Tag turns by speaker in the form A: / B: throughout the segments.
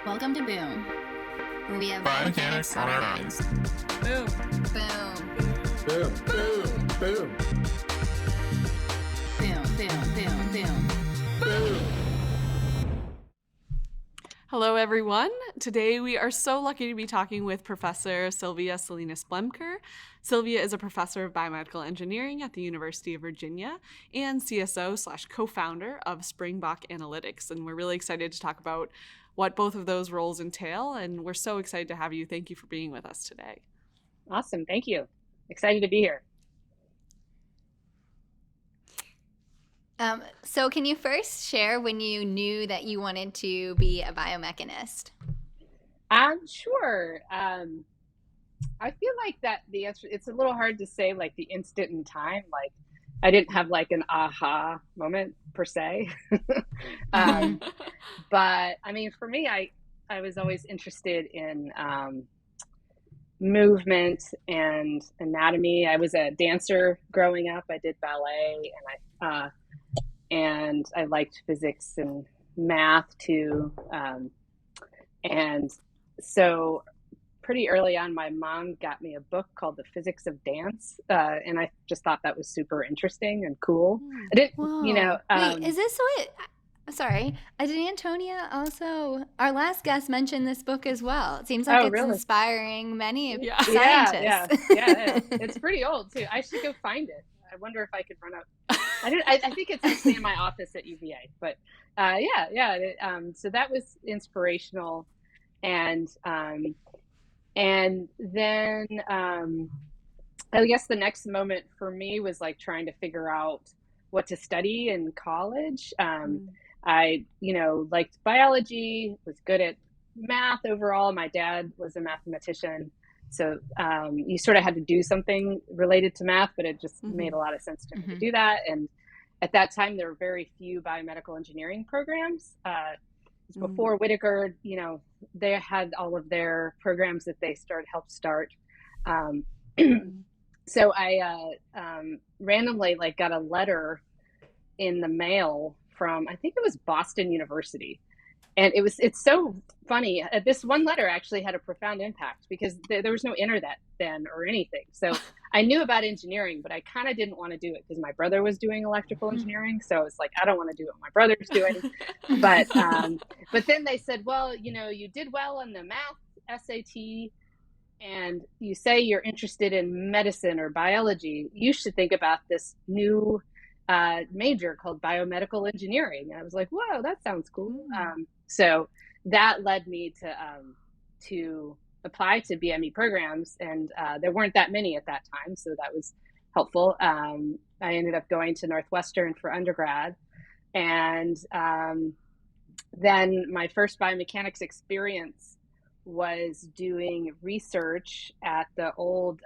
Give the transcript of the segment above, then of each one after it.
A: Welcome to Boom, where we have
B: Biomechanics on our minds.
A: Boom.
B: Boom, boom, boom. Boom.
C: Hello, everyone. Today we are so lucky to be talking with Professor Silvia Blemker. Silvia is a professor of biomedical engineering at the University of Virginia and CSO/co-founder of Springbok Analytics. And we're really excited to talk about what both of those roles entail. And we're so excited to have you. Thank you for being with us today.
D: Awesome. Thank you. Excited to be here.
A: So can you first share when you knew that you wanted to be a biomechanist?
D: Sure. I feel like that the answer, it's a little hard to say like the instant in time. Like I didn't have like an aha moment per se. But I mean, for me, I was always interested in movement and anatomy. I was a dancer growing up. I did ballet and I liked physics and math too. And so pretty early on, my mom got me a book called The Physics of Dance. And I just thought that was super interesting and cool. I didn't,
A: Wait, is this what, sorry, did Antonia also, our last guest mentioned this book as well. It seems like it's
D: really?
A: inspiring many scientists.
D: Yeah, it's pretty old too. I should go find it. I wonder if I could run up. I think it's actually in my office at UVA, but so that was inspirational. And then I guess the next moment for me was like trying to figure out what to study in college. I, liked biology, was good at math overall. My dad was a mathematician. So you sort of had to do something related to math, but it just made a lot of sense to me to do that. And at that time, there were very few biomedical engineering programs. Before Whitaker, they had all of their programs that they helped start. So I randomly got a letter in the mail from, I think it was Boston University. And it's so funny. This one letter actually had a profound impact because there was no internet then or anything. So I knew about engineering, but I kind of didn't want to do it because my brother was doing electrical engineering. So I was like, I don't want to do what my brother's doing. But then they said, well, you did well on the math SAT and you say you're interested in medicine or biology. You should think about this new major called biomedical engineering. And I was like, whoa, that sounds cool. So that led me to apply to BME programs, and there weren't that many at that time, so that was helpful. I ended up going to Northwestern for undergrad, and then my first biomechanics experience was doing research at the old,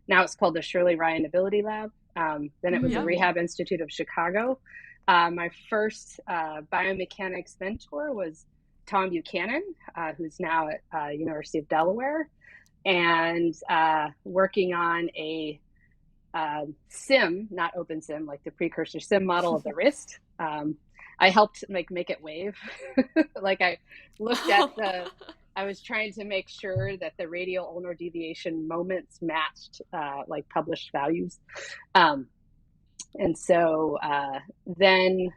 D: now it's called the Shirley Ryan Ability Lab. Then it was the Rehab Institute of Chicago. My first biomechanics mentor was Tom Buchanan, who's now at University of Delaware, and working on a sim, not OpenSim, like the precursor sim model of the wrist. I helped make it wave. I looked at I was trying to make sure that the radial ulnar deviation moments matched published values. And so then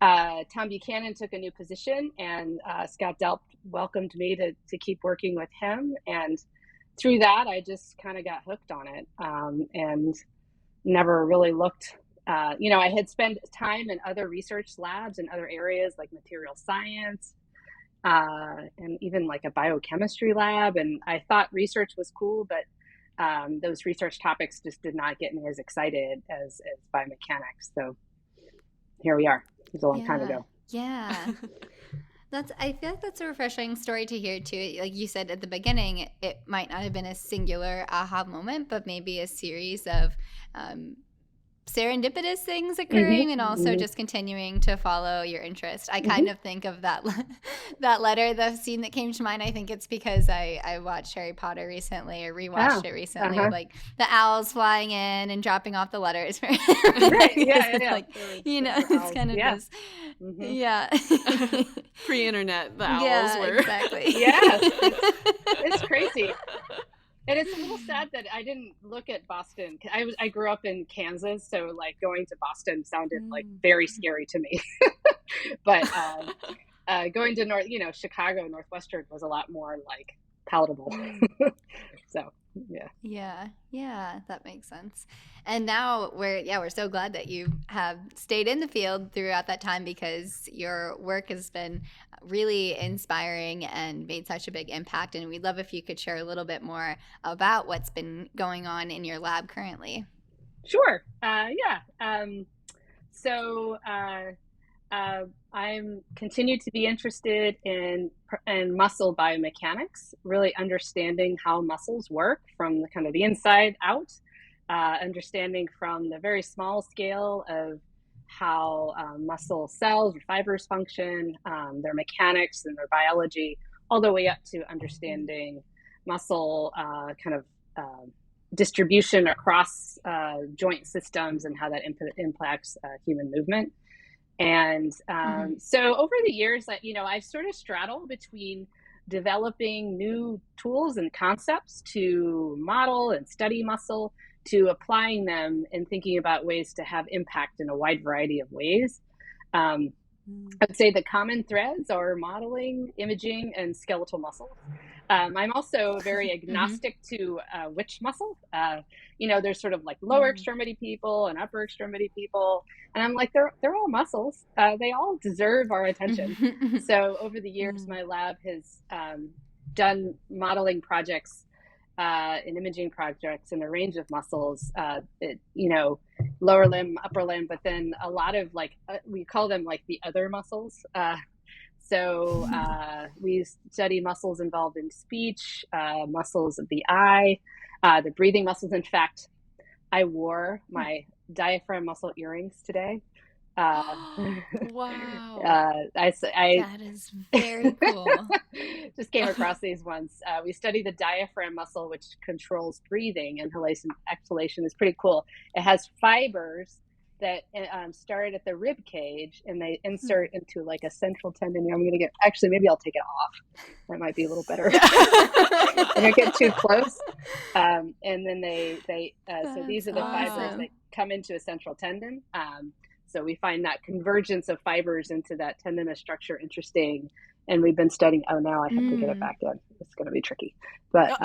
D: Tom Buchanan took a new position, and Scott Delp welcomed me to keep working with him. And through that, I just kind of got hooked on it and never really looked. I had spent time in other research labs in other areas like material science and even like a biochemistry lab. And I thought research was cool, but those research topics just did not get me as excited as biomechanics. So here we are. It was a long time ago.
A: Yeah. I feel like that's a refreshing story to hear too. Like you said at the beginning, it might not have been a singular aha moment, but maybe a series of serendipitous things occurring and also just continuing to follow your interest. I kind of think of that letter, the scene that came to mind. I think it's because I watched Harry Potter recently, or rewatched it recently, like the owls flying in and dropping off the letters.
D: Right. Yeah.
A: Like, it's kind of just,
C: pre-internet, the owls were.
A: Exactly.
D: Yeah, it's crazy. And it's a little sad that I didn't look at Boston. I grew up in Kansas, so like going to Boston sounded like very scary to me. But going to Chicago, Northwestern was a lot more like palatable. So
A: yeah, that makes sense. And now we're so glad that you have stayed in the field throughout that time, because your work has been really inspiring and made such a big impact. And we'd love if you could share a little bit more about what's been going on in your lab currently.
D: Sure. So I'm continue to be interested in muscle biomechanics, really understanding how muscles work from the kind of the inside out, understanding from the very small scale of how muscle cells or fibers function, their mechanics and their biology, all the way up to understanding muscle distribution across joint systems and how that impacts human movement. And so over the years, I've sort of straddled between developing new tools and concepts to model and study muscle, to applying them and thinking about ways to have impact in a wide variety of ways. I would say the common threads are modeling, imaging, and skeletal muscle. I'm also very agnostic to which muscle. There's sort of like lower extremity people and upper extremity people, and I'm like, they're all muscles. They all deserve our attention. So over the years, my lab has done modeling projects and imaging projects in a range of muscles. Lower limb, upper limb, but then a lot of we call them like the other muscles. So we study muscles involved in speech, muscles of the eye, the breathing muscles. In fact, I wore my diaphragm muscle earrings today.
A: Wow.
D: That
A: is very cool.
D: Just came across these ones. We study the diaphragm muscle, which controls breathing, and exhalation is pretty cool. It has fibers that start at the rib cage, and they insert into like a central tendon. Maybe I'll take it off. That might be a little better. I don't get too close. And then so these are the fibers that come into a central tendon. So we find that convergence of fibers into that tendinous structure interesting. And we've been studying, now I have to get it back in. It's going to be tricky. But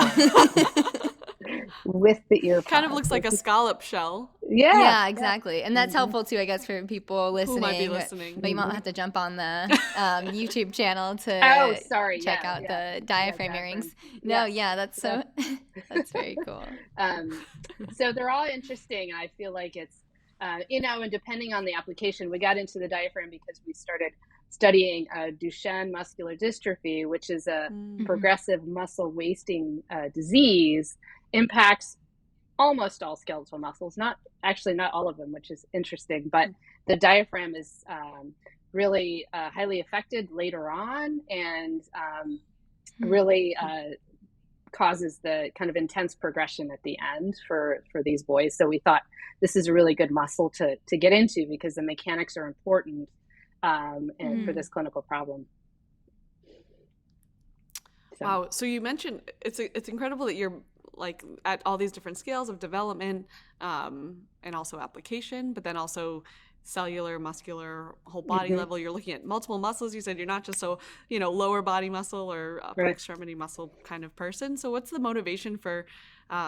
D: with the ear
C: kind of looks like a scallop shell.
A: Yeah, exactly. And that's helpful too, I guess, for people listening.
C: Who might be listening.
A: But you might have to jump on the YouTube channel to check out the diaphragm earrings. No, that's that's very cool.
D: So they're all interesting. I feel like it's, and depending on the application, we got into the diaphragm because we started studying Duchenne muscular dystrophy, which is a progressive muscle wasting disease, impacts almost all skeletal muscles, not all of them, which is interesting, but the diaphragm is really highly affected later on, and really causes the kind of intense progression at the end for these boys. So we thought this is a really good muscle to get into, because the mechanics are important and for this clinical problem.
C: Wow. So you mentioned it's incredible that you're like at all these different scales of development and also application, but then also cellular, muscular, whole body level. You're looking at multiple muscles. You said you're not just lower body muscle or upper extremity muscle kind of person. So what's the motivation for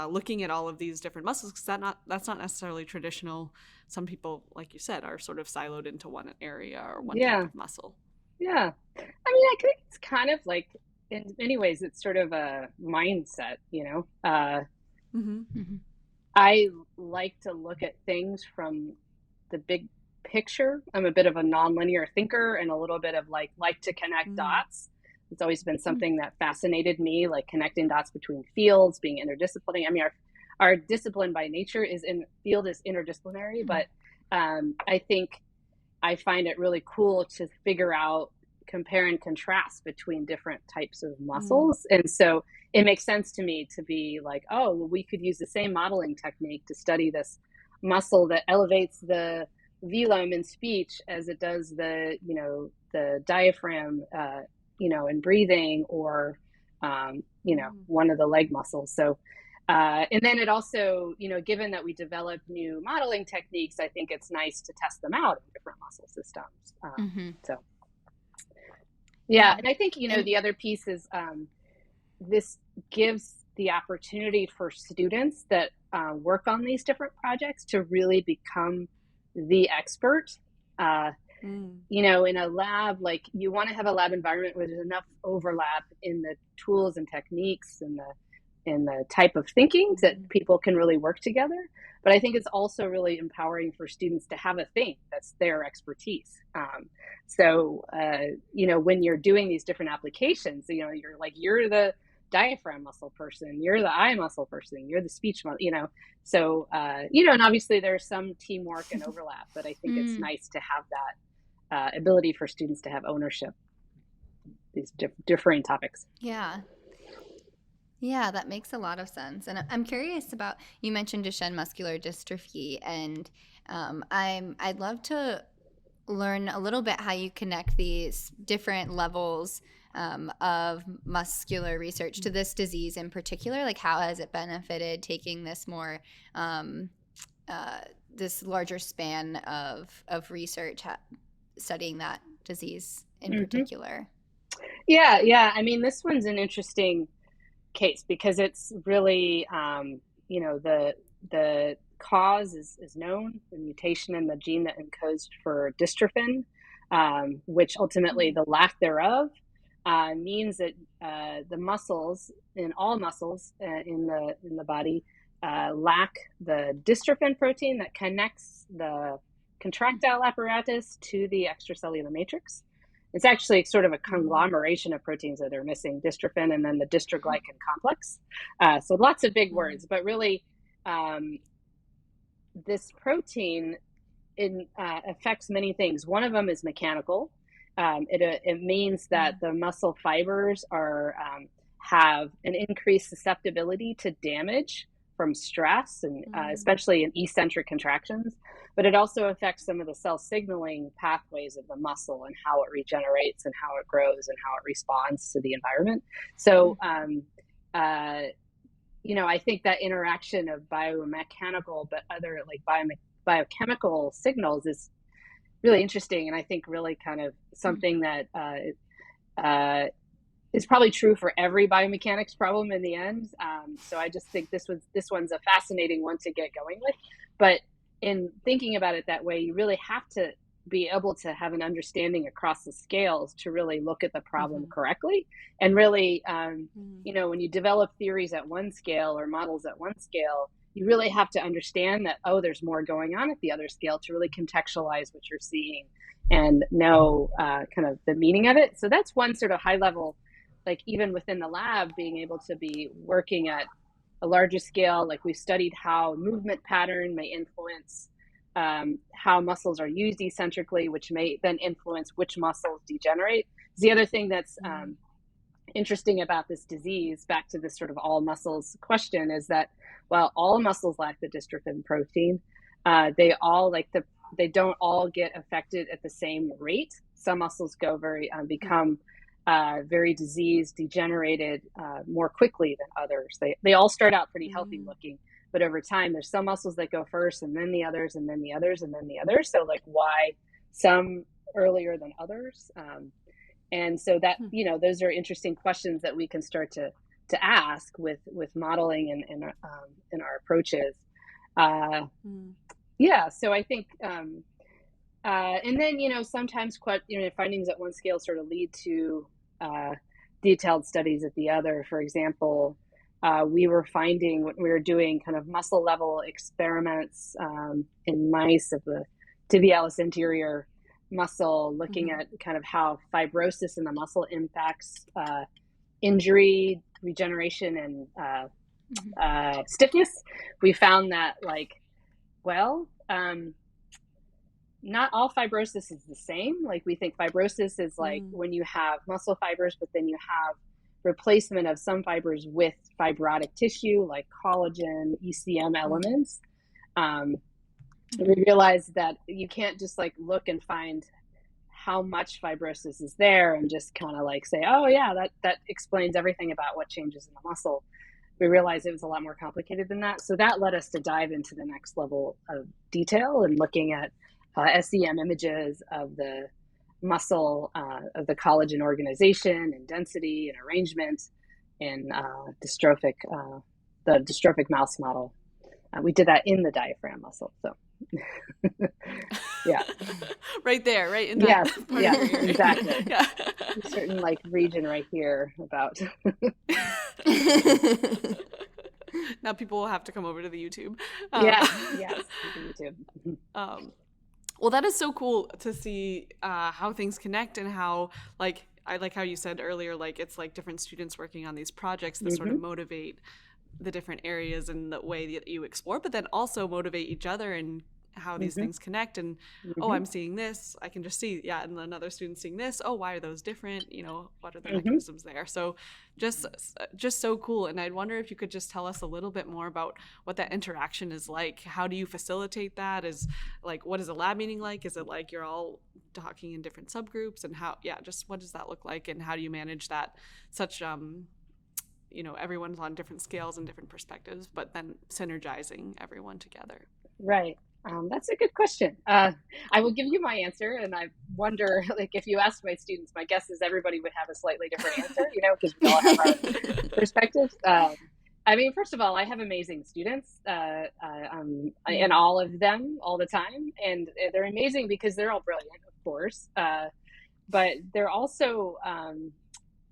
C: looking at all of these different muscles? Because that's not necessarily traditional. Some people, like you said, are sort of siloed into one area or one type of muscle.
D: Yeah. I think it's kind of like, in many ways, it's sort of a mindset, I like to look at things from the big picture. I'm a bit of a nonlinear thinker and a little bit of like to connect dots. It's always been something that fascinated me, like connecting dots between fields, being interdisciplinary. our discipline by nature is field is interdisciplinary, but I think I find it really cool to figure out, compare and contrast between different types of muscles. And so it makes sense to me to be like, oh, well, we could use the same modeling technique to study this muscle that elevates the velum in speech as it does the, the diaphragm, in breathing, or, one of the leg muscles. So, and then it also, given that we develop new modeling techniques, I think it's nice to test them out in different muscle systems. So, yeah. And I think, the other piece is this gives the opportunity for students that work on these different projects to really become the expert. In a lab, like, you want to have a lab environment where there's enough overlap in the tools and techniques and the type of thinking that people can really work together. But I think it's also really empowering for students to have a thing that's their expertise. So when you're doing these different applications, you're the diaphragm muscle person, you're the eye muscle person, you're the speech muscle, so and obviously there's some teamwork and overlap, but I think it's nice to have that ability for students to have ownership, these differing topics.
A: Yeah, that makes a lot of sense. And I'm curious about, you mentioned Duchenne muscular dystrophy, and I'd love to learn a little bit how you connect these different levels of muscular research to this disease in particular. Like, how has it benefited taking this more, this larger span of research, studying that disease in particular?
D: Yeah. I mean, this one's an interesting case because it's really, the cause is known, the mutation in the gene that encodes for dystrophin, which ultimately the lack thereof means that the muscles, in all muscles in the body, lack the dystrophin protein that connects the contractile apparatus to the extracellular matrix. It's actually sort of a conglomeration of proteins that are missing: dystrophin and then the dystroglycan complex. So lots of big words, but really this protein affects many things. One of them is mechanical. It means that the muscle fibers have an increased susceptibility to damage from stress, and especially in eccentric contractions. But it also affects some of the cell signaling pathways of the muscle and how it regenerates and how it grows and how it responds to the environment. So, I think that interaction of biomechanical but other biochemical signals is really interesting, and I think really kind of something that is probably true for every biomechanics problem in the end. So I just think this one's a fascinating one to get going with. But in thinking about it that way, you really have to be able to have an understanding across the scales to really look at the problem correctly. And really, when you develop theories at one scale or models at one scale, you really have to understand that, there's more going on at the other scale to really contextualize what you're seeing and know kind of the meaning of it. So that's one sort of high level, like even within the lab, being able to be working at a larger scale. Like, we studied how movement pattern may influence how muscles are used eccentrically, which may then influence which muscles degenerate. The other thing that's interesting about this disease, back to this sort of all muscles question, is that while all muscles lack the dystrophin protein, they don't all get affected at the same rate. Some muscles become very diseased, degenerated more quickly than others. They all start out pretty healthy looking, but over time there's some muscles that go first, and then the others, and then the others, and then the others. So like, why some earlier than others? And so that, those are interesting questions that we can start to ask with modeling and in our approaches. So I think, and then, sometimes findings at one scale sort of lead to detailed studies at the other. For example, we were finding, when we were doing kind of muscle level experiments in mice of the tibialis anterior muscle, looking at kind of how fibrosis in the muscle impacts injury, regeneration, and stiffness, we found that not all fibrosis is the same. Like, we think fibrosis is like when you have muscle fibers, but then you have replacement of some fibers with fibrotic tissue like collagen, ECM elements. We realized that you can't just like look and find how much fibrosis is there and just kind of like say, oh yeah, that explains everything about what changes in the muscle. We realized it was a lot more complicated than that. So that led us to dive into the next level of detail and looking at SEM images of the muscle, of the collagen organization and density and arrangement in the dystrophic mouse model. We did that in the diaphragm muscle. So yeah.
C: Right there, right in that.
D: Yes, exactly.
C: Yeah.
D: A certain like region right here about.
C: Now people will have to come over to the YouTube.
D: Yes, the YouTube.
C: Well, that is so cool to see how things connect and how, like, I like how you said earlier, like it's like different students working on these projects that sort of motivate the different areas and the way that you explore, but then also motivate each other and how these things connect. And oh, I'm seeing this, I can just see, and another student seeing this, oh, why are those different, what are the mechanisms there? So just so cool. And I'd wonder if you could just tell us a little bit more about what that interaction is like. How do you facilitate that? Is like, what is a lab meeting like? Is it like you're all talking in different subgroups, and how just what does that look like, and how do you manage that such everyone's on different scales and different perspectives, but then synergizing everyone together?
D: Right. That's a good question. I will give you my answer, and I wonder, like, if you asked my students, my guess is everybody would have a slightly different answer, because we all have our perspectives. I mean, first of all, I have amazing students, and all of them all the time, and they're amazing because they're all brilliant, of course, but they're also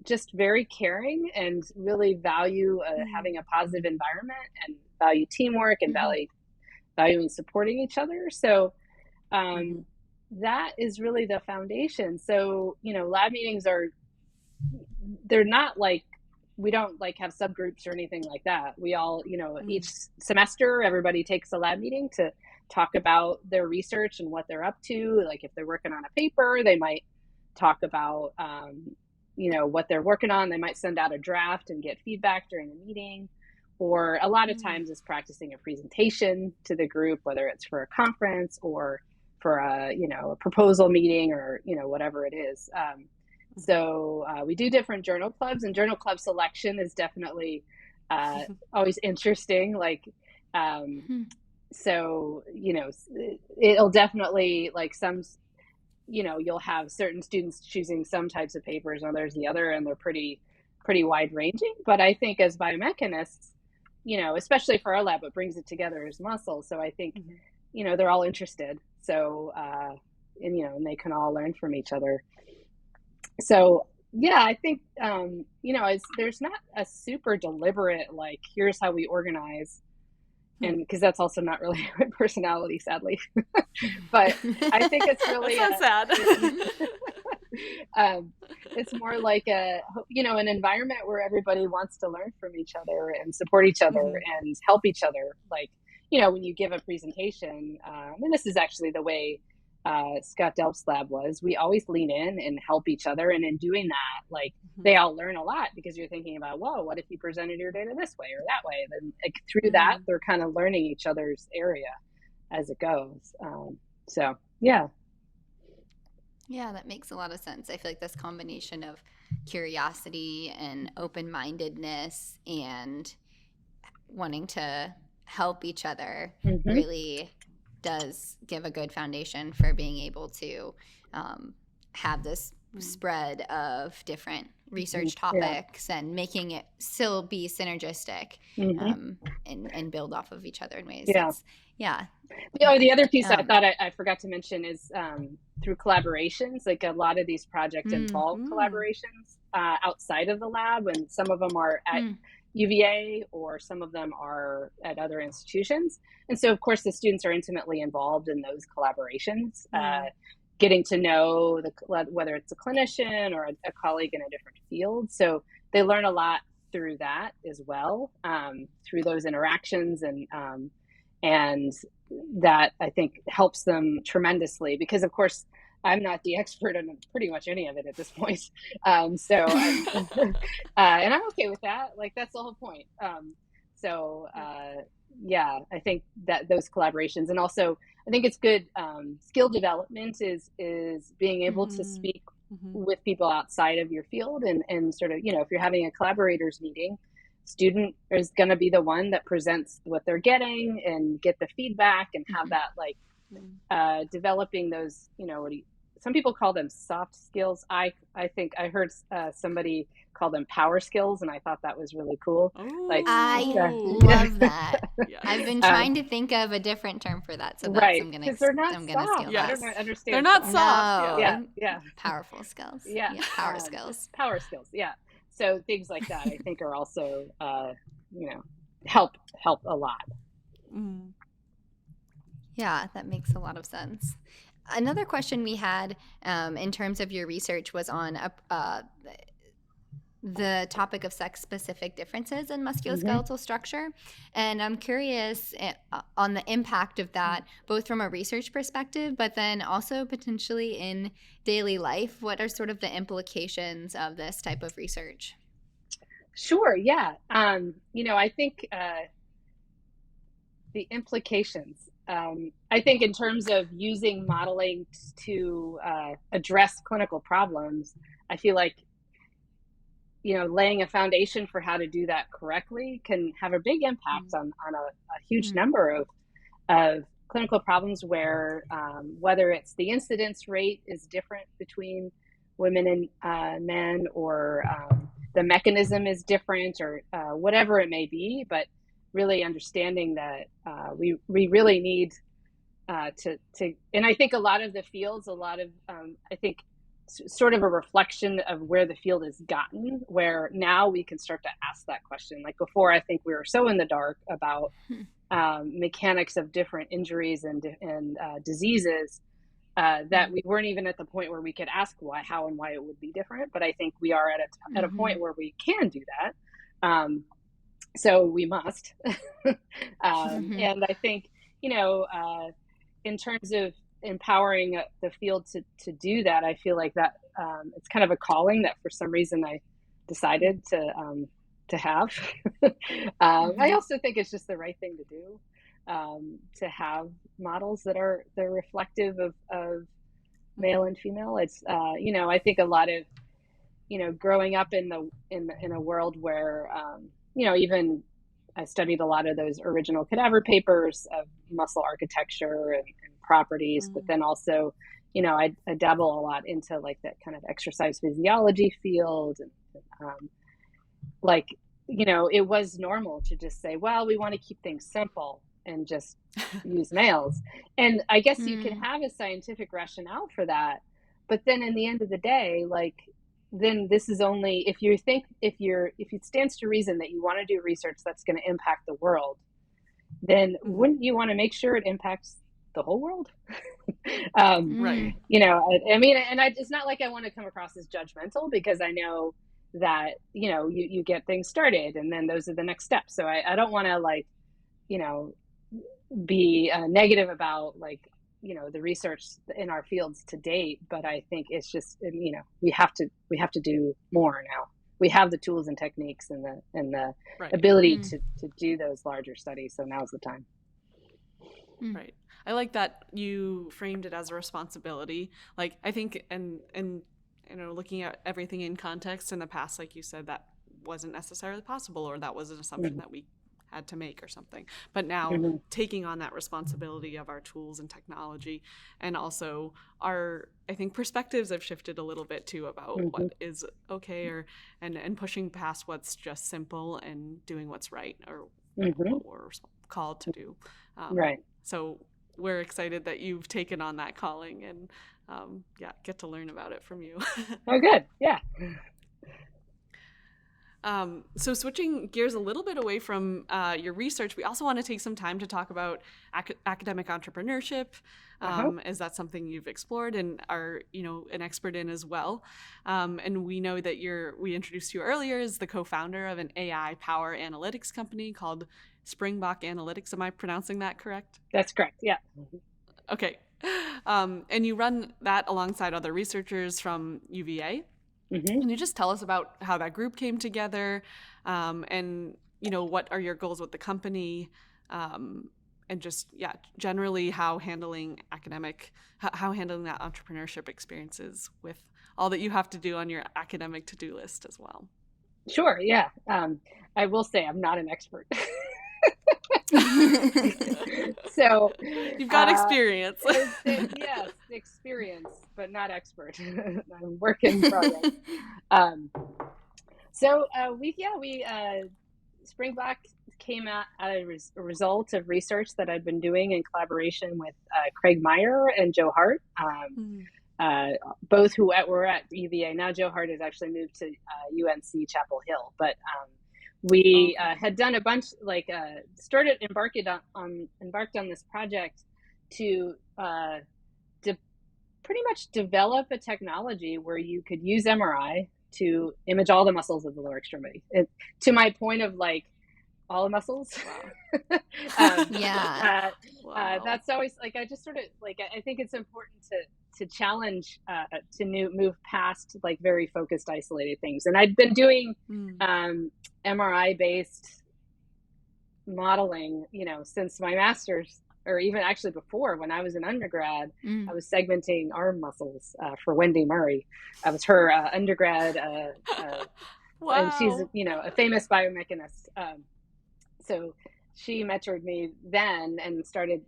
D: just very caring and really value having a positive environment and value teamwork and valuing supporting each other. So that is really the foundation. So, lab meetings they're not like, we don't like have subgroups or anything like that. We all, each semester, everybody takes a lab meeting to talk about their research and what they're up to. Like if they're working on a paper, they might talk about, what they're working on. They might send out a draft and get feedback during the meeting. Or a lot of times it's practicing a presentation to the group, whether it's for a conference or for a proposal meeting or, whatever it is. So we do different journal clubs, and journal club selection is definitely always interesting. Like, so, it'll definitely like some, you'll have certain students choosing some types of papers, others the other, and they're pretty wide ranging. But I think as biomechanists, especially for our lab, what brings it together is muscle. So I think, they're all interested. So, and they can all learn from each other. So, yeah, I think, there's not a super deliberate, like, here's how we organize. And because that's also not really my personality, sadly. But I think it's really
C: sad.
D: It's more like an environment where everybody wants to learn from each other and support each other and help each other. Like, when you give a presentation, and this is actually the way Scott Delp's lab was, we always lean in and help each other. And in doing that, like, they all learn a lot because you're thinking about, whoa, what if you presented your data this way or that way? Then like, through that, they're kind of learning each other's area as it goes. So, yeah.
A: Yeah, that makes a lot of sense. I feel like this combination of curiosity and open-mindedness and wanting to help each other really does give a good foundation for being able to have this spread of different research topics and making it still be synergistic and build off of each other in ways.
D: The other piece I thought I forgot to mention is through collaborations. Like a lot of these projects involve collaborations outside of the lab, and some of them are at UVA or some of them are at other institutions. And so, of course, the students are intimately involved in those collaborations, getting to know whether it's a clinician or a colleague in a different field. So they learn a lot through that as well, through those interactions, and that I think helps them tremendously, because of course I'm not the expert on pretty much any of it at this point. So and I'm okay with that. Like, that's the whole point. Yeah, I think that those collaborations, and also I think it's good skill development is being able to speak with people outside of your field, and sort of, if you're having a collaborators meeting, student is going to be the one that presents what they're getting and get the feedback and have that, like, developing those, some people call them soft skills. I think I heard somebody call them power skills, and I thought that was really cool. Like,
A: I love that. Yes. I've been trying to think of a different term for that, so that's
D: right,
A: I'm gonna
D: because they're not
A: steal
D: soft.
A: that.
D: I don't understand.
C: They're not soft.
A: No.
D: Yeah.
A: Powerful skills.
D: Yeah.
A: Power skills.
D: Power skills. Yeah. So things like that, I think, are also, help a lot.
A: Yeah, that makes a lot of sense. Another question we had in terms of your research was on the topic of sex-specific differences in musculoskeletal structure. And I'm curious on the impact of that, both from a research perspective, but then also potentially in daily life. What are sort of the implications of this type of research?
D: Sure, yeah. I think the implications, I think in terms of using modeling to address clinical problems, I feel like, laying a foundation for how to do that correctly can have a big impact on a huge number of clinical problems where, whether it's the incidence rate is different between women and men, or the mechanism is different, or whatever it may be, but really understanding that we really need to, and I think a lot of the fields, I think sort of a reflection of where the field has gotten, where now we can start to ask that question. Like before, I think we were so in the dark about mechanics of different injuries and diseases that we weren't even at the point where we could ask how and why it would be different. But I think we are at a point where we can do that. So we must. And I think, in terms of empowering the field to do that, I feel like that it's kind of a calling that for some reason I decided to have. I also think it's just the right thing to do, to have models that are reflective of male and female. It's I think a lot of growing up in a world where even I studied a lot of those original cadaver papers of muscle architecture and properties, but then also, I dabble a lot into like that kind of exercise physiology field. And it was normal to just say, well, we want to keep things simple and just use males. And I guess you can have a scientific rationale for that. But then in the end of the day, then this is only if it stands to reason that you want to do research that's going to impact the world, then wouldn't you want to make sure it impacts the whole world?
C: Right.
D: I mean, and it's not like I want to come across as judgmental, because I know that, you get things started and then those are the next steps. So I don't want to be negative about the research in our fields to date, but I think it's just, we have to do more now. We have the tools and techniques and the ability to do those larger studies. So now's the time.
C: Right. I like that you framed it as a responsibility. Like, I think, and looking at everything in context in the past, like you said, that wasn't necessarily possible, or that was an assumption that we had to make or something. But now taking on that responsibility of our tools and technology, and also I think perspectives have shifted a little bit too about what is okay, and pushing past what's just simple and doing what's right, or what we're called to do.
D: Right.
C: So we're excited that you've taken on that calling, and get to learn about it from you.
D: Oh, good. Yeah.
C: So switching gears a little bit away from your research, we also want to take some time to talk about academic entrepreneurship. Is that something you've explored and are, an expert in as well? And we know that we introduced you earlier as the co-founder of an AI power analytics company called Springbok Analytics. Am I pronouncing that correct?
D: That's correct. Yeah.
C: Okay. And you run that alongside other researchers from UVA. Can you just tell us about how that group came together, and what are your goals with the company, and just generally how handling that entrepreneurship experiences with all that you have to do on your academic to-do list as well.
D: Sure. Yeah. I will say I'm not an expert. So
C: you've got experience.
D: Yes, experience, but not expert. I'm work in progress. Springbok came out as a result of research that I'd been doing in collaboration with Craig Meyer and Joe Hart, both who were at UVA. Now Joe Hart has actually moved to UNC Chapel Hill, but we had done a bunch, embarked on this project to pretty much develop a technology where you could use MRI to image all the muscles of the lower extremity. To my point of all the muscles.
A: Yeah.
D: That's always I just sort of I think it's important to challenge to move past very focused, isolated things. And I'd been doing MRI based modeling, since my master's, or even actually before, when I was an undergrad. I was segmenting arm muscles for Wendy Murray. I was her undergrad,
C: wow.
D: And she's a famous biomechanist. So she mentored me then, and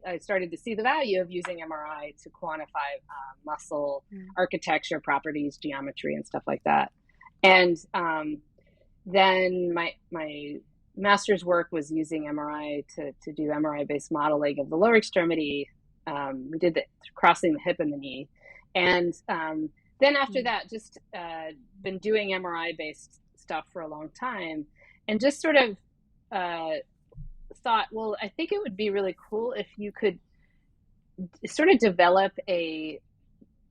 D: I started to see the value of using MRI to quantify muscle architecture, properties, geometry, and stuff like that. And then my master's work was using MRI to do MRI-based modeling of the lower extremity. We did the crossing the hip and the knee. And then after that, just been doing MRI-based stuff for a long time, and just sort of thought, well, I think it would be really cool if you could sort of develop a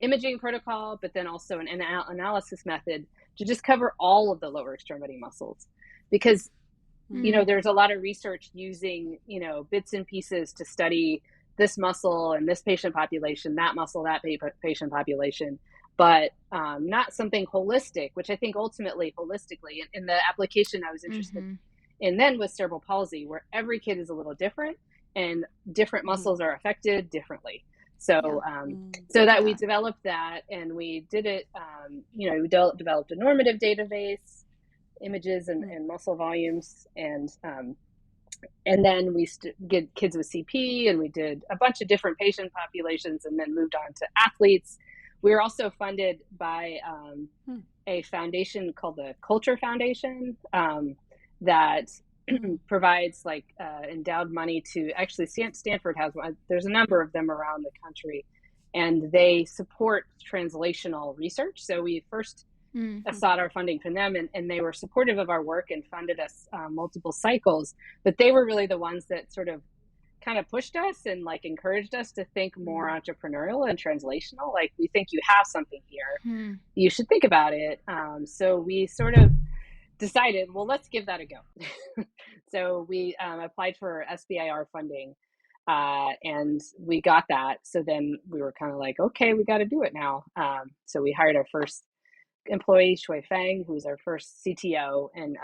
D: imaging protocol, but then also an analysis method to just cover all of the lower extremity muscles. Because there's a lot of research using, bits and pieces to study this muscle and this patient population, that muscle, that patient population, but not something holistic, which I think ultimately holistically in the application I was interested in then was cerebral palsy, where every kid is a little different and different muscles are affected differently. So, we developed that, and we did it, we developed a normative database, images and muscle volumes, and then we get kids with CP, and we did a bunch of different patient populations, and then moved on to athletes. We were also funded by a foundation called the Culture Foundation that provides endowed money to, actually Stanford has one. There's a number of them around the country, and they support translational research. So we first sought our funding from them, and they were supportive of our work and funded us multiple cycles. But they were really the ones that sort of kind of pushed us and encouraged us to think more entrepreneurial and translational. We think you have something here. You should think about it. So we sort of decided, well, let's give that a go. So we applied for SBIR funding, and we got that. So then we were kind of okay, we got to do it now. So we hired our first employee, Shui Feng, who was our first CTO. And,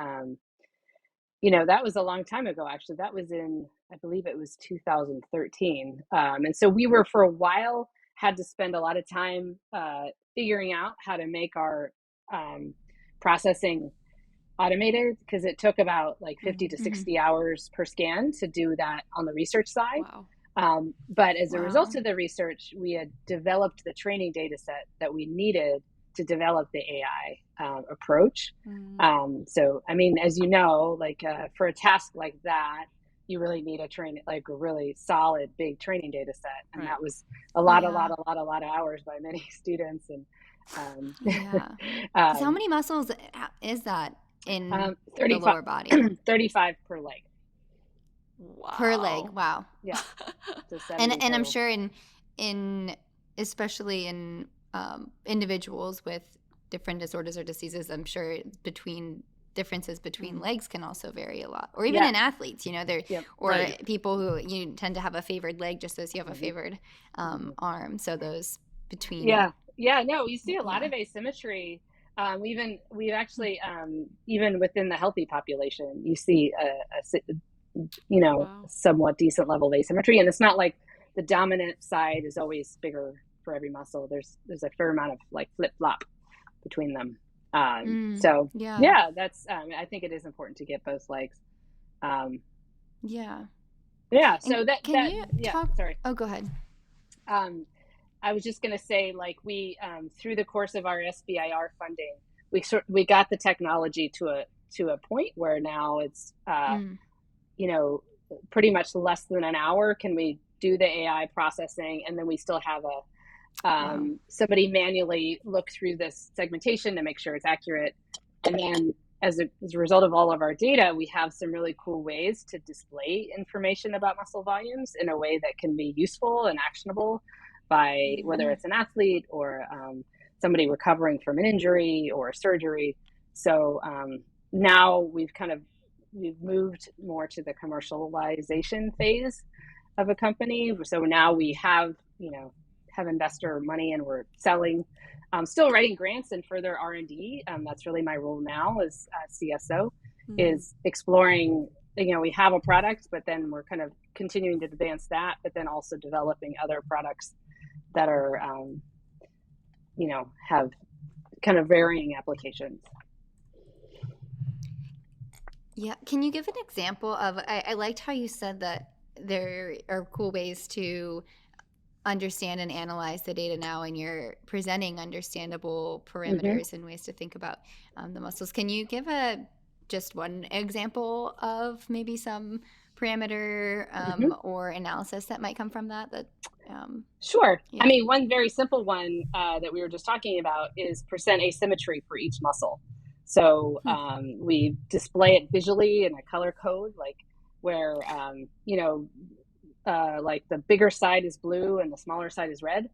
D: that was a long time ago, actually. That was I believe it was 2013. And so we were, for a while, had to spend a lot of time figuring out how to make our processing automated, because it took about 50 to 60 hours per scan to do that on the research side.
C: Wow.
D: But as a result of the research, we had developed the training data set that we needed to develop the AI approach. So, I mean, as you know, for a task like that, you really need a really solid, big training data set. And that was a lot of hours by many students. And
A: so how many muscles is that in the
D: 35,
A: lower body?
D: 35 per leg.
C: Wow.
A: Per leg. Wow.
D: Yeah. So
A: And
D: 70
A: I'm
D: total.
A: sure in especially in individuals with different disorders or diseases, I'm sure differences between legs can also vary a lot, or even in athletes, or people who you tend to have a favored leg just as you have a favored arm. So those between.
D: No, you see a lot of asymmetry. We've actually even within the healthy population, you see somewhat decent level of asymmetry, and it's not like the dominant side is always bigger for every muscle. There's a fair amount of like flip flop between them. That's I think it is important to get both legs. So
A: talk?
D: Sorry.
A: Oh, go ahead.
D: I was just going to say, like, we through the course of our SBIR funding, we got the technology to a point where now it's pretty much less than an hour can we do the AI processing, and then we still have somebody manually look through this segmentation to make sure it's accurate. And then as a result of all of our data, we have some really cool ways to display information about muscle volumes in a way that can be useful and actionable by whether it's an athlete or somebody recovering from an injury or surgery. So now we've moved more to the commercialization phase of a company. So now we have investor money and we're selling, still writing grants and further R&D. That's really my role now as CSO, is exploring, we have a product, but then we're kind of continuing to advance that, but then also developing other products that are, have kind of varying applications.
A: Yeah. Can you give an example of, I liked how you said that there are cool ways to understand and analyze the data now, and you're presenting understandable parameters and ways to think about the muscles. Can you give just one example of maybe some parameter or analysis that might come from that?
D: Sure. Yeah. I mean, one very simple one that we were just talking about is percent asymmetry for each muscle. So we display it visually in a color code, like where, like the bigger side is blue and the smaller side is red.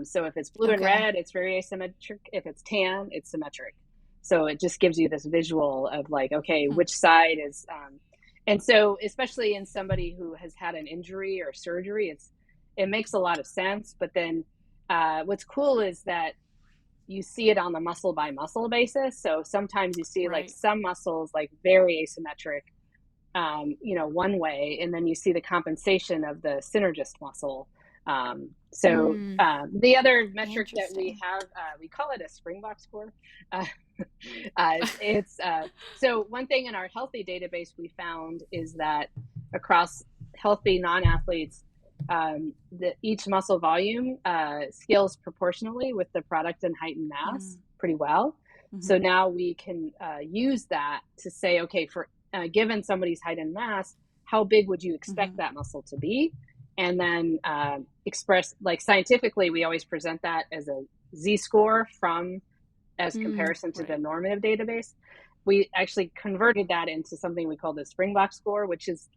D: So if it's blue and red, it's very asymmetric. If it's tan, it's symmetric. So it just gives you this visual of like, okay, which side is, and so especially in somebody who has had an injury or surgery, it makes a lot of sense. But then what's cool is that you see it on the muscle by muscle basis. So sometimes you see like some muscles like very asymmetric, one way, and then you see the compensation of the synergist muscle. The other metric that we have, we call it a Springbok score. So one thing in our healthy database we found is that across healthy non-athletes, each muscle volume scales proportionally with the product and height and mass pretty well. So now we can use that to say, okay, for given somebody's height and mass, how big would you expect that muscle to be? And then express, like scientifically, we always present that as a Z-score as comparison to the normative database. We actually converted that into something we call the Springbok score, which is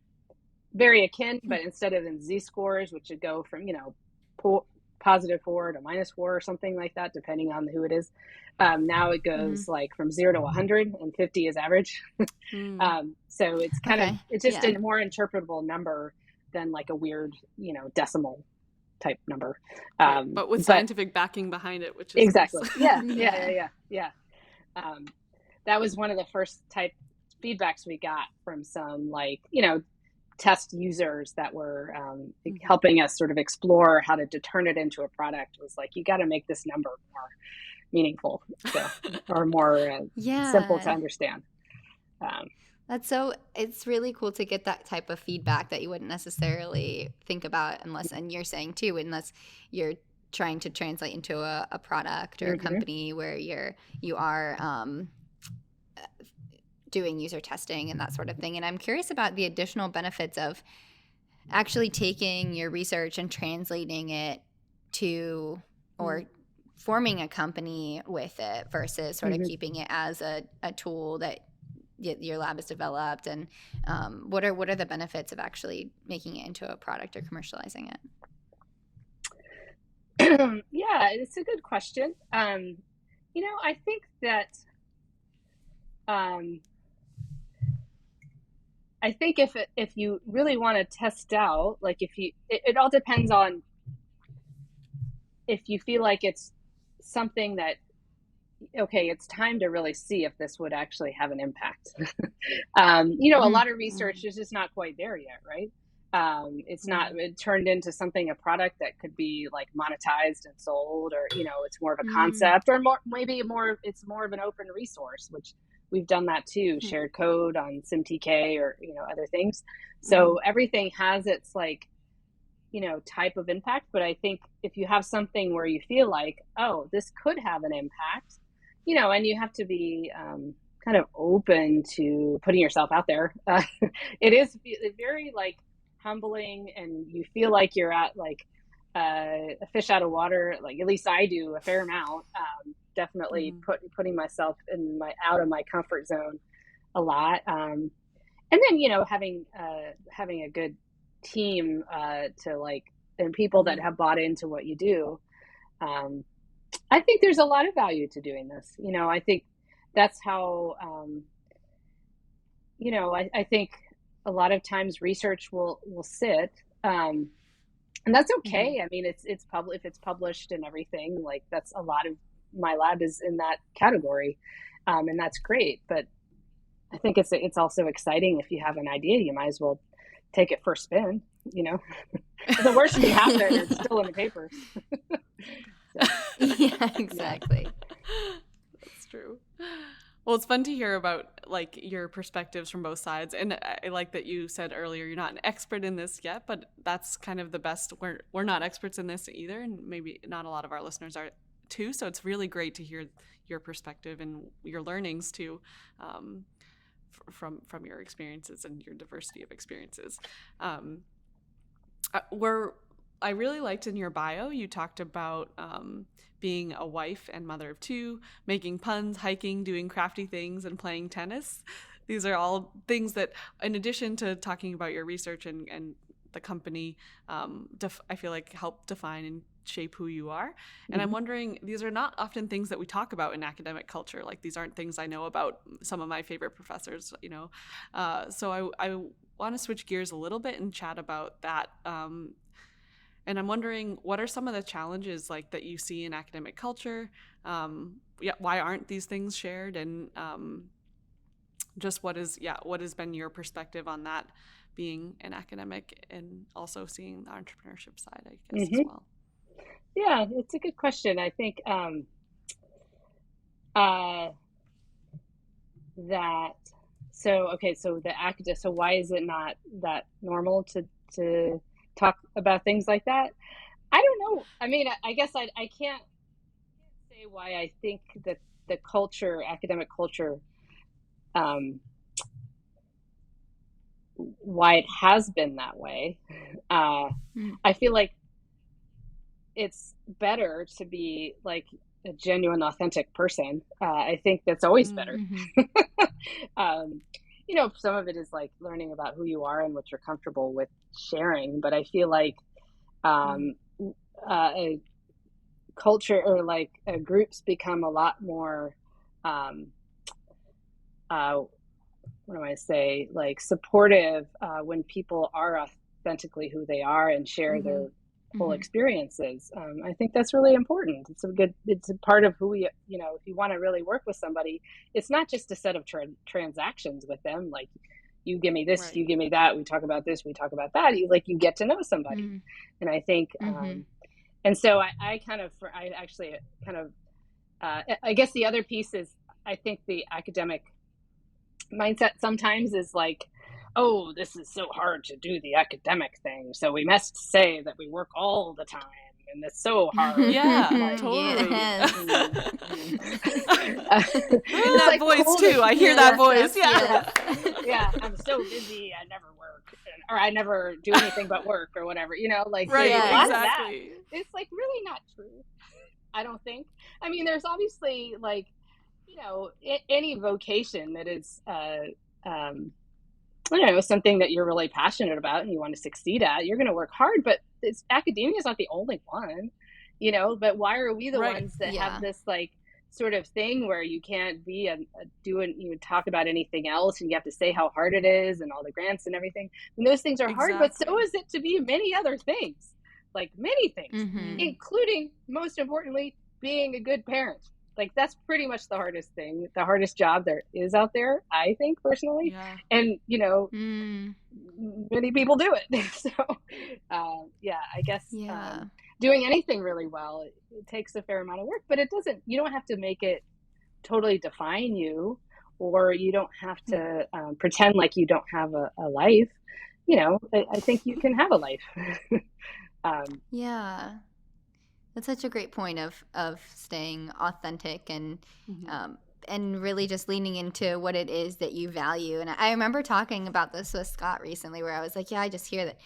D: very akin, but instead of in Z-scores, which would go from, +4 to -4 or something like that, depending on who it is. Now it goes like from 0 to 100, and 50 is average. So it's it's just a more interpretable number than like a weird, decimal type number.
C: But with scientific backing behind it, which is
D: exactly.
C: Nice.
D: Yeah. That was one of the first type feedbacks we got from some test users that were helping us sort of explore how to turn it into a product. It was like, you got to make this number more meaningful, or more simple to understand.
A: It's really cool to get that type of feedback that you wouldn't necessarily think about and you're saying too, unless you're trying to translate into a product or a company where you are doing user testing and that sort of thing. And I'm curious about the additional benefits of actually taking your research and translating it to, or forming a company with it versus sort of keeping it as a tool that your lab has developed, and what are the benefits of actually making it into a product or commercializing it?
D: Yeah, it's a good question. I think that if you really want to test out, like it all depends on if you feel like it's something that, okay, it's time to really see if this would actually have an impact. A lot of research is just not quite there yet, right? It's not turned into a product that could be like monetized and sold, or, it's more of a concept, or it's more of an open resource, which we've done that too, shared code on SimTK or, other things. So everything has its type of impact. But I think if you have something where you feel like, oh, this could have an impact, and you have to be kind of open to putting yourself out there. It is very humbling, and you feel like you're at a fish out of water. Like, at least I do a fair amount. Definitely putting myself out of my comfort zone a lot. And then, having a good team and people that have bought into what you do. I think there's a lot of value to doing this. I think that's how, I think a lot of times research will sit, and that's okay. I mean, it's public, if it's published and everything, that's a lot of my lab is in that category. And that's great. But I think it's also exciting. If you have an idea, you might as well take it for a spin, The worst can happen, it's still in the papers.
A: Yeah, exactly.
C: That's true. Well, it's fun to hear about your perspectives from both sides. And I like that you said earlier, you're not an expert in this yet, but that's kind of the best. We're not experts in this either. And maybe not a lot of our listeners are too. So it's really great to hear your perspective and your learnings too, from your experiences and your diversity of experiences. I really liked in your bio, you talked about being a wife and mother of two, making puns, hiking, doing crafty things, and playing tennis. These are all things that, in addition to talking about your research and the company, I feel like help define and shape who you are. And I'm wondering, these are not often things that we talk about in academic culture. These aren't things I know about some of my favorite professors, So I want to switch gears a little bit and chat about that. And I'm wondering, what are some of the challenges that you see in academic culture? Why aren't these things shared? And just what has been your perspective on that, being an academic and also seeing the entrepreneurship side, I guess, as well?
D: Yeah, it's a good question. I think so why is it not that normal to talk about things like that? I don't know. I mean, I guess I can't say why I think that the academic culture, why it has been that way. I feel like it's better to be a genuine, authentic person. I think that's always better. Some of it is learning about who you are and what you're comfortable with sharing. But I feel like a culture or groups become a lot more, what do I say, supportive when people are authentically who they are and share their full experiences. I think that's really important. It's a part of who if you want to really work with somebody, it's not just a set of transactions with them. You give me this, you give me that, we talk about this, we talk about that. You get to know somebody. And I think, and so I guess the other piece is, I think the academic mindset sometimes is oh, this is so hard to do the academic thing, so we must say that we work all the time, and it's so hard.
C: Yeah, totally.
A: Yes.
C: That voice cool too. I hear that voice.
D: Yeah. I'm so busy, I never work, or I never do anything but work, or whatever.
C: Right.
D: Exactly. It's really not true. I don't think. I mean, there's obviously any vocation that is, I don't know, something that you're really passionate about and you want to succeed at, you're going to work hard, but academia is not the only one, but why are we the ones that have this like sort of thing where you can't be you talk about anything else and you have to say how hard it is and all the grants and everything. And those things are hard, but so is it to be many other things, like many things, including, most importantly, being a good parent. Like that's pretty much the hardest thing, the hardest job there is out there, I think personally. Yeah. And, many people do it. So, I guess doing anything really well, it takes a fair amount of work, but you don't have to make it totally define you, or you don't have to pretend like you don't have a life. I think you can have a life.
A: That's such a great point of staying authentic and really just leaning into what it is that you value. And I remember talking about this with Scott recently, where I was like, I just hear that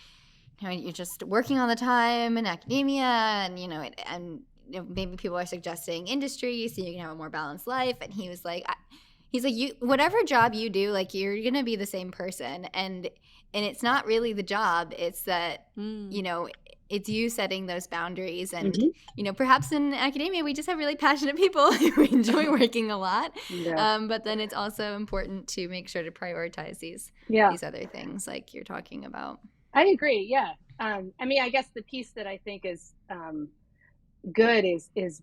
A: you're just working all the time in academia, and maybe people are suggesting industry so you can have a more balanced life. And he was like, you, whatever job you do, like you're gonna be the same person, and it's not really the job. It's that it's you setting those boundaries, and perhaps in academia we just have really passionate people who enjoy working a lot. But then it's also important to make sure to prioritize these other things like you're talking about.
D: I agree. Yeah. I guess the piece that I think is good is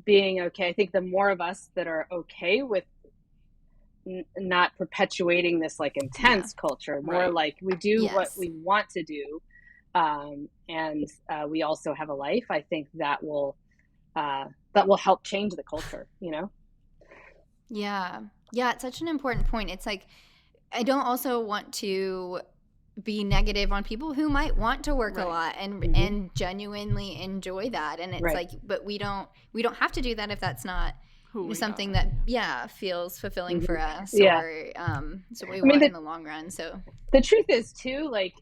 D: being okay. I think the more of us that are okay with not perpetuating this like intense culture, more like we do what we want to do. And we also have a life. I think that will help change the culture,
A: Yeah. It's such an important point. It's like, I don't also want to be negative on people who might want to work a lot and genuinely enjoy that. And it's like, but we don't have to do that if that's not something that feels fulfilling for us or so we want in the long run. So
D: the truth is too, like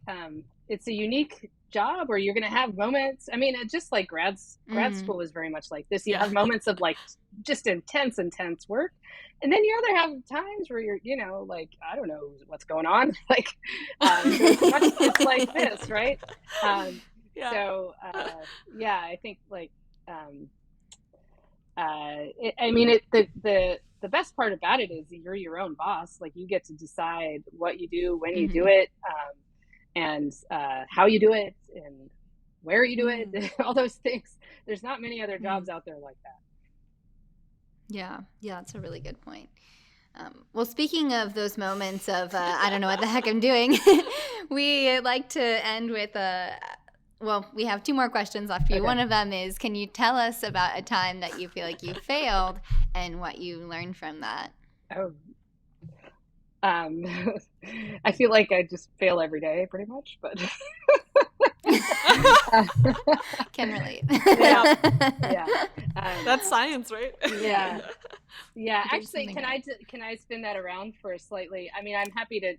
D: it's a unique job where you're going to have moments. It's just like grad school is very much like this. You have moments of like just intense work, and then you have times where you're like, I don't know what's going on, like it's like this, right? So I think like the best part about it is you're your own boss. Like you get to decide what you do, when you do it, and how you do it, and where you do it, all those things. There's not many other jobs out there like that.
A: Yeah, that's a really good point. Well, speaking of those moments of I don't know what the heck I'm doing, we like to end with we have 2 more questions left for you. Okay. One of them is, can you tell us about a time that you feel like you failed and what you learned from that?
D: I feel like I just fail every day pretty much, but
A: can relate.
C: That's science, right?
D: Actually, can I spin that around for slightly? I'm happy to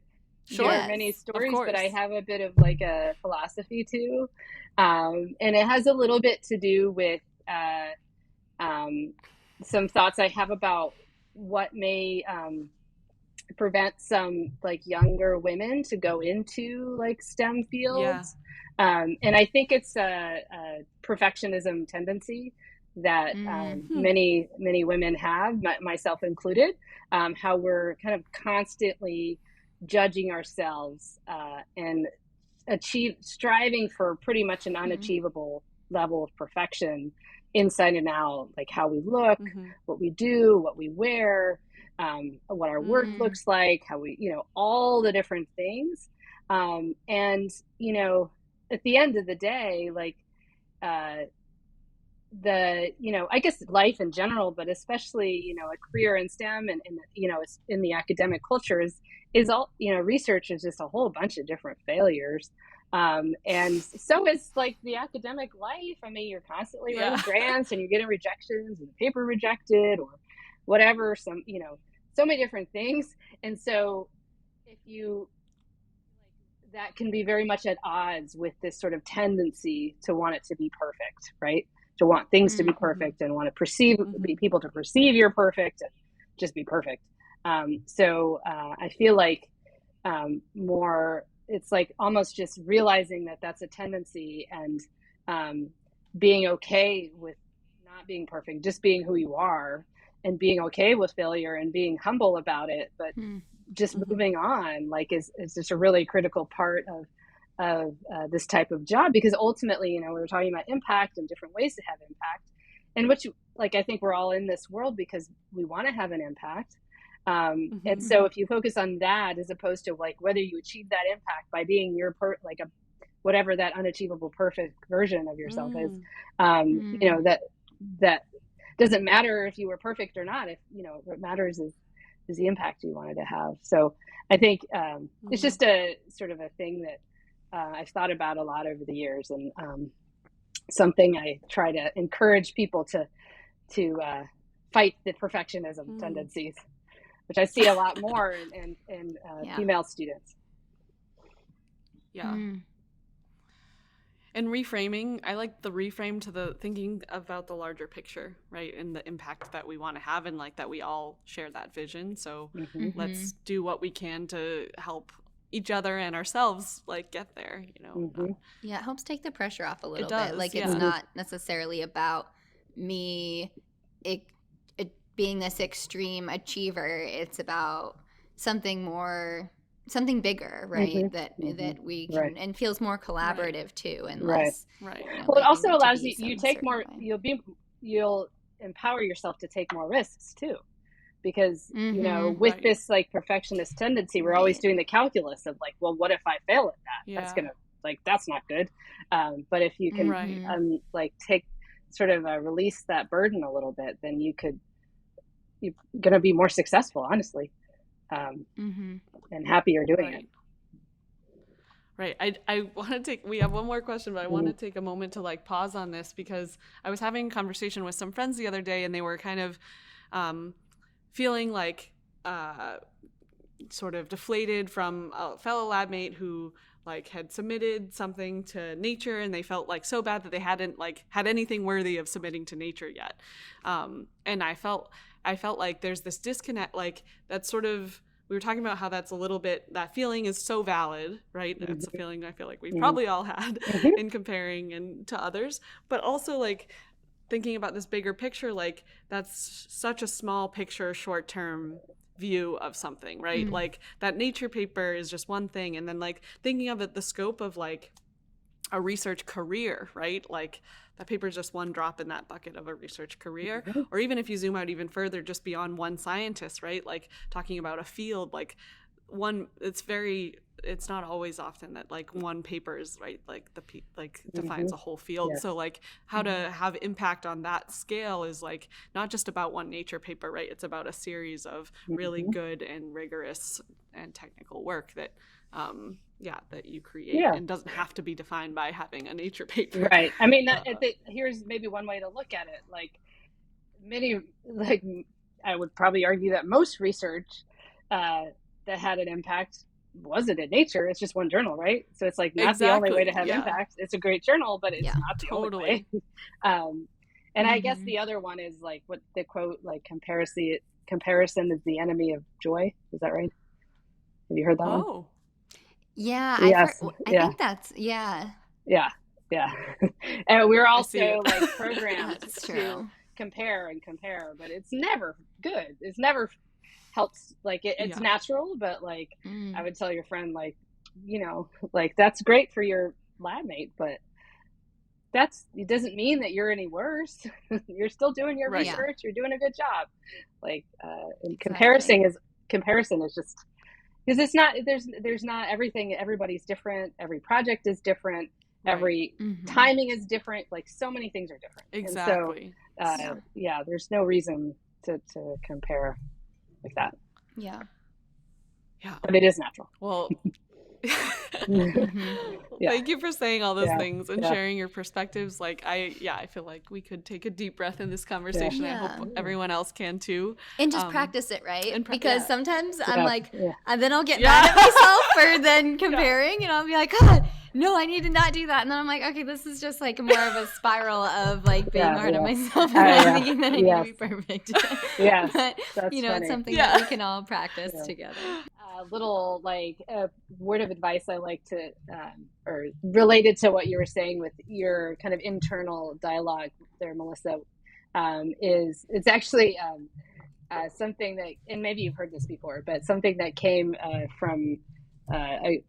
D: share many stories, but I have a bit of like a philosophy too, and it has a little bit to do with some thoughts I have about what may prevent some like younger women to go into like STEM fields. And I think it's a perfectionism tendency that many women have, myself included, how we're kind of constantly judging ourselves and striving for pretty much an unachievable level of perfection inside and out, like how we look, what we do, what we wear, what our work looks like, how we, all the different things. And, at the end of the day, like, I guess life in general, but especially, a career in STEM and in the academic culture is all, research is just a whole bunch of different failures. And so is like the academic life. You're constantly writing grants and you're getting rejections and the paper rejected or whatever, so many different things. And so that can be very much at odds with this sort of tendency to want it to be perfect, right? To want things to be perfect and want to people to perceive you're perfect. just be perfect. So I feel like more, it's like almost just realizing that that's a tendency, and being okay with not being perfect, just being who you are, and being okay with failure and being humble about it, but just moving on, like is just a really critical part of this type of job, because ultimately, we were talking about impact and different ways to have impact, and which, like, I think we're all in this world because we want to have an impact. And so if you focus on that, as opposed to like whether you achieve that impact by being your whatever that unachievable perfect version of yourself is, that doesn't matter if you were perfect or not. If what matters is the impact you wanted to have. So I think it's just a sort of a thing that I've thought about a lot over the years, and something I try to encourage people to fight the perfectionism tendencies, which I see a lot more in female students.
C: Yeah. And reframing, I like the reframe to the thinking about the larger picture, right? And the impact that we want to have, and like that we all share that vision. So let's do what we can to help each other and ourselves like get there,
A: Yeah, it helps take the pressure off a little
C: does,
A: bit. Like it's not necessarily about me being this extreme achiever. It's about something bigger, right? That we can, and feels more collaborative too, and less.
C: Right.
D: Well, it also allows you take more. You'll empower yourself to take more risks too, because with this like perfectionist tendency, we're always doing the calculus of like, well, what if I fail at that? That's gonna that's not good. But if you can like take sort of release that burden a little bit, then you're gonna be more successful, honestly. And happier doing it.
C: Right. I want to we have one more question, but I want to take a moment to like pause on this, because I was having a conversation with some friends the other day, and they were kind of feeling like sort of deflated from a fellow lab mate who like had submitted something to Nature, and they felt like so bad that they hadn't like had anything worthy of submitting to Nature yet. And I felt like there's this disconnect, like that's sort of, we were talking about how that's a little bit, that feeling is so valid, right? It's a feeling I feel like we've probably all had in comparing and to others, but also like thinking about this bigger picture, like that's such a small picture, short-term view of something, right? Like that Nature paper is just one thing, and then like thinking of it, the scope of like a research career, right? Like that paper is just one drop in that bucket of a research career. Or even if you zoom out even further, just beyond one scientist, right? Like talking about a field, like it's not always often that like one paper is right, like defines a whole field. So like how to have impact on that scale is like not just about one Nature paper, right? It's about a series of really good and rigorous and technical work that that you create, and doesn't have to be defined by having a Nature paper.
D: Right. I mean, here's maybe one way to look at it. Like I would probably argue that most research that had an impact wasn't in Nature. It's just one journal, right? So it's like not the only way to have impact. It's a great journal, but it's not the only way. And I guess the other one is like what the quote, like comparison is the enemy of joy. Is that right? Have you heard that one?
A: Yeah,
D: yes.
A: I think that's
D: Yeah. And we're also like programmed to compare, but it's never good. It's never helps. Like it's natural, but like I would tell your friend, like, like that's great for your lab mate, but it doesn't mean that you're any worse. You're still doing your research. You're doing a good job. Like and comparison is just, because it's not, there's not everything, everybody's different, every project is different, every timing is different, like so many things are different.
C: Exactly.
D: And so there's no reason to compare like that.
A: Yeah
D: But it is natural.
C: Well, thank you for saying all those things and sharing your perspectives. Like I feel like we could take a deep breath in this conversation. I hope everyone else can too. And
A: just practice it, right? Because sometimes I'm like, and then I'll get mad at myself for then comparing, and I'll be like, God, no, I need to not do that. And then I'm like, okay, this is just like more of a spiral of like being
D: Yeah,
A: hard on
D: yeah.
A: myself
D: Yeah.
A: and thinking that I need to be perfect.
D: Yes,
A: But,
D: that's
A: it's
D: funny.
A: something that we can all practice
D: Yeah.
A: together.
D: Little like word of advice I like to, or related to what you were saying with your kind of internal dialogue there, Melissa, is it's actually something that, and maybe you've heard this before, but something that came from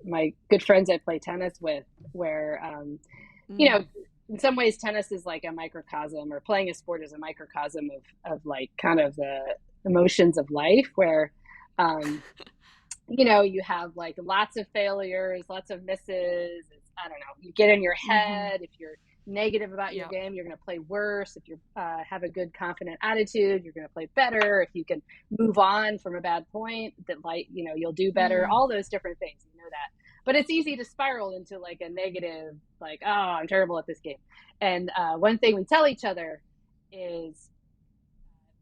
D: my good friends I play tennis with, where, you know, in some ways tennis is like a microcosm, or playing a sport is a microcosm of like kind of the emotions of life, where, you know, you have like lots of failures, lots of misses. I don't know. You get in your head. If you're negative about your game, you're going to play worse. If you have a good, confident attitude, you're going to play better. If you can move on from a bad point, that like, you know, you'll do better. All those different things, you know that. But it's easy to spiral into like a negative, like, oh, I'm terrible at this game. And one thing we tell each other is,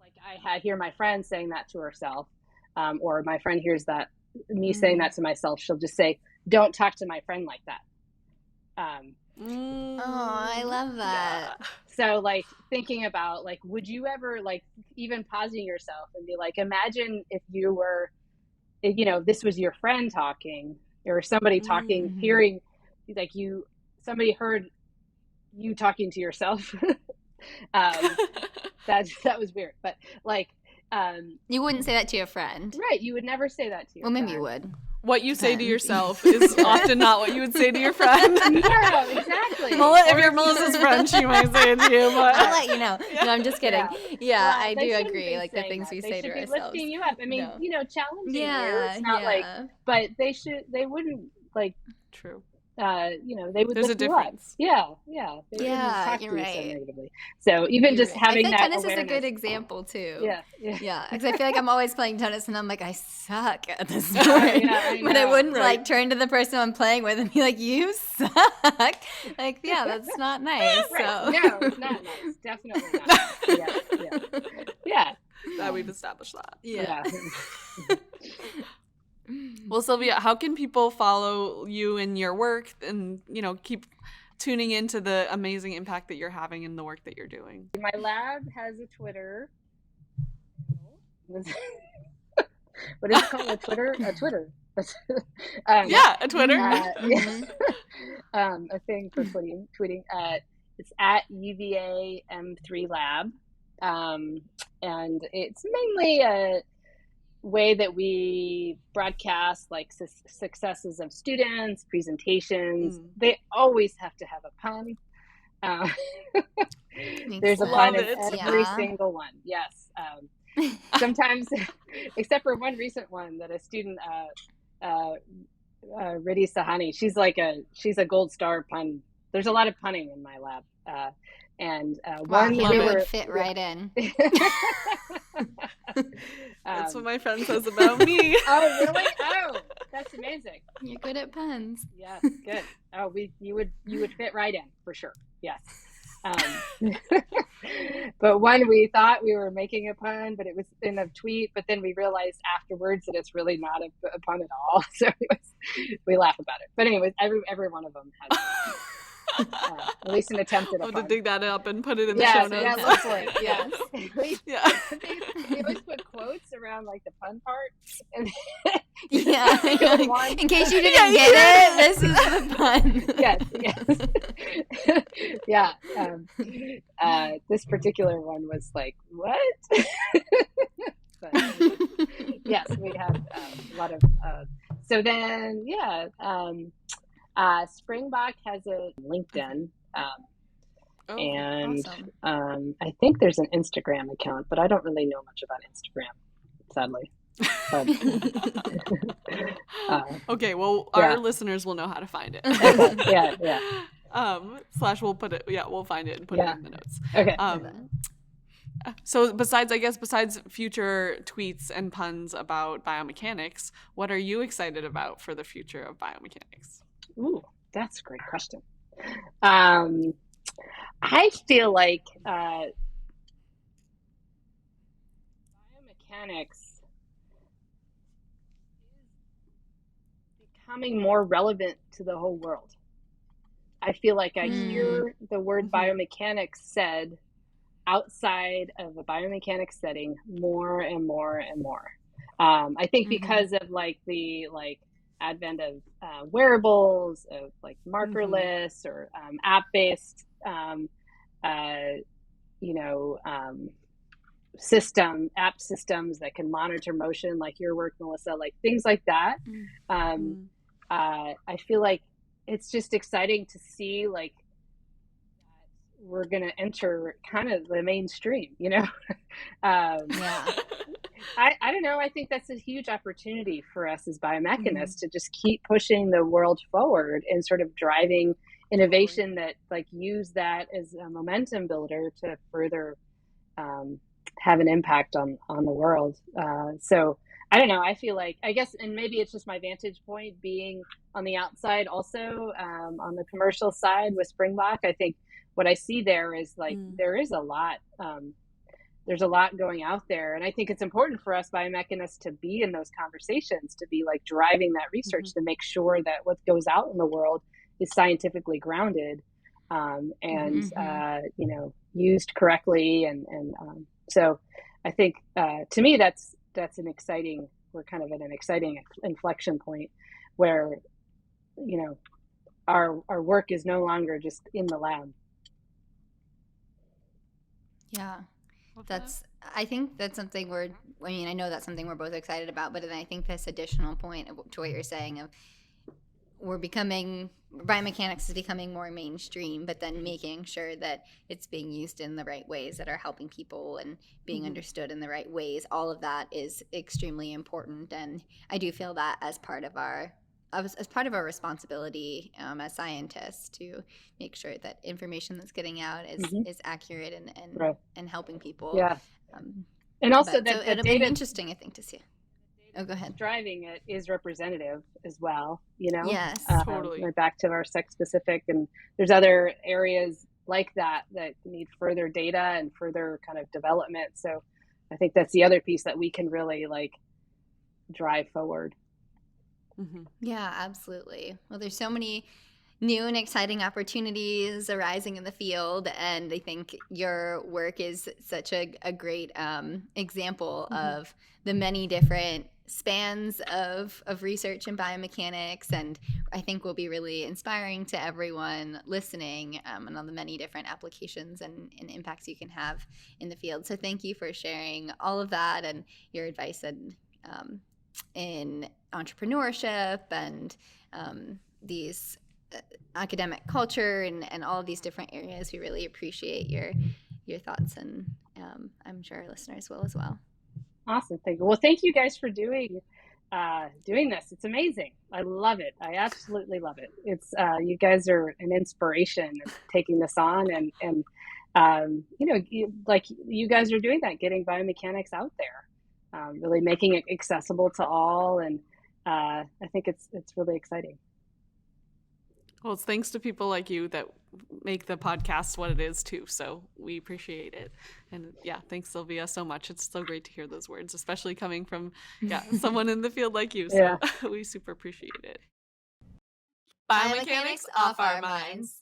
D: like, I hear my friend saying that to herself, or my friend hears that me saying that to myself. She'll just say, "Don't talk to my friend like that."
A: Oh, I love that.
D: So like thinking about like, would you ever, like, even pausing yourself and be like, imagine if you were, you know, this was your friend talking, or somebody talking, hearing like somebody heard you talking to yourself. That was weird, but like,
A: you wouldn't say that to your friend,
D: right? You would never say that to your friend.
A: Well, maybe you would.
C: What you say to yourself is often not what you would say to your friend.
D: Yeah, exactly.
C: If you're Melissa's friend, she might say it to you, but
A: I'll let you know. No, I'm just kidding. Yeah,
D: Well,
A: I
D: they
A: do
D: shouldn't
A: agree.
D: be
A: Like the
D: saying
A: things
D: that.
A: we
D: They
A: say to
D: should be
A: ourselves.
D: lifting you up. I mean, you know, challenging you. It's not like, but they wouldn't like.
C: True.
D: You know, they would.
C: There's a
D: lift you up.
C: difference.
D: Yeah, yeah. They wouldn't talk
A: you're
D: to you
A: right.
D: so negatively. So even just having
A: I
D: that
A: think tennis
D: awareness.
A: is a good example too.
D: Yeah.
A: Because I feel like I'm always playing tennis and I'm like, I suck at this sport.
D: I
A: But I
D: know,
A: wouldn't
D: right.
A: like turn to the person I'm playing with and be like, you suck. Like, yeah, that's not nice.
D: Right.
A: So.
D: No, it's not nice. Definitely not. Yeah.
C: That we've established that.
A: Yeah.
C: Well, Silvia, how can people follow you in your work and, you know, keep tuning into the amazing impact that you're having in the work that you're doing?
D: My lab has a Twitter. What is it called? A Twitter? A Twitter.
C: A Twitter.
D: A thing for tweeting. It's at UVA M3 Lab. And it's mainly a way that we broadcast like successes of students, presentations. They always have to have a pun. There's a pun in every single one. Yes. Sometimes, except for one recent one that a student, Riddhi Sahani, she's a gold star pun. There's a lot of punning in my lab. And one
A: we would fit right in.
C: That's what my friend says about me.
D: Oh, really? Oh, that's amazing.
A: You're good at puns.
D: Yes, good. Oh, you would fit right in for sure. Yes. But one, we thought we were making a pun, but it was in a tweet. But then we realized afterwards that it's really not a pun at all. So we laugh about it. But anyways, every one of them has. At least an attempt at a pun.
C: To dig that up and put it in the show notes.
D: Yeah, hopefully. Yeah. They always put quotes around like the pun part. And
A: in case you didn't get it, this is the pun.
D: Yes. This particular one was like, what? But, yes, we have a lot of. So then, Springbok has a LinkedIn, and awesome. I think there's an Instagram account, but I don't really know much about Instagram, sadly.
C: Okay, well, our listeners will know how to find it. We'll put it. Yeah, we'll find it and put it in the notes.
D: Okay.
C: So besides future tweets and puns about biomechanics, what are you excited about for the future of biomechanics?
D: Ooh, that's a great question. I feel like biomechanics is becoming more relevant to the whole world. I feel like I hear the word biomechanics said outside of a biomechanics setting more and more and more. I think because of like the advent of wearables, of like markerless or app-based, app systems that can monitor motion, like your work, Melissa, like things like that. I feel like it's just exciting to see like we're going to enter kind of the mainstream, I don't know. I think that's a huge opportunity for us as biomechanists to just keep pushing the world forward and sort of driving innovation that like use that as a momentum builder to further have an impact on the world. So I don't know. I feel like, I guess, and maybe it's just my vantage point being on the outside also, on the commercial side with Springbok. I think what I see there is like, there is a lot, there's a lot going out there. And I think it's important for us biomechanists to be in those conversations, to be like driving that research to make sure that what goes out in the world is scientifically grounded, and, used correctly. And so I think, to me, that's we're kind of at an exciting inflection point where, our work is no longer just in the lab.
A: Yeah. I think that's something I know that's something we're both excited about, but then I think this additional point to what you're saying of biomechanics is becoming more mainstream, but then making sure that it's being used in the right ways that are helping people and being understood in the right ways. All of that is extremely important. And I do feel that as part of our responsibility as scientists to make sure that information that's getting out is accurate and helping people.
D: Yeah. And also
A: it'll be interesting, I think, to see. Oh, go ahead.
D: Driving it is representative as well,
A: Yes,
C: totally.
D: Back to our sex specific, and there's other areas like that need further data and further kind of development. So I think that's the other piece that we can really like drive forward.
A: Yeah, absolutely. Well, there's so many new and exciting opportunities arising in the field, and I think your work is such a great example of the many different spans of research in biomechanics, and I think will be really inspiring to everyone listening, and on the many different applications and impacts you can have in the field. So thank you for sharing all of that and your advice in entrepreneurship and these academic culture and all of these different areas. We really appreciate your thoughts, and I'm sure our listeners will as well.
D: Awesome. Thank you. Well, thank you guys for doing this. It's amazing. I love it. I absolutely love it. It's you guys are an inspiration taking this on, and you guys are doing that, getting biomechanics out there, really making it accessible to all, and I think it's really exciting.
C: Well, it's thanks to people like you that make the podcast what it is too. So we appreciate it. And yeah, thanks, Silvia, so much. It's so great to hear those words, especially coming from someone in the field like you. So we super appreciate it.
A: Biomechanics off our minds.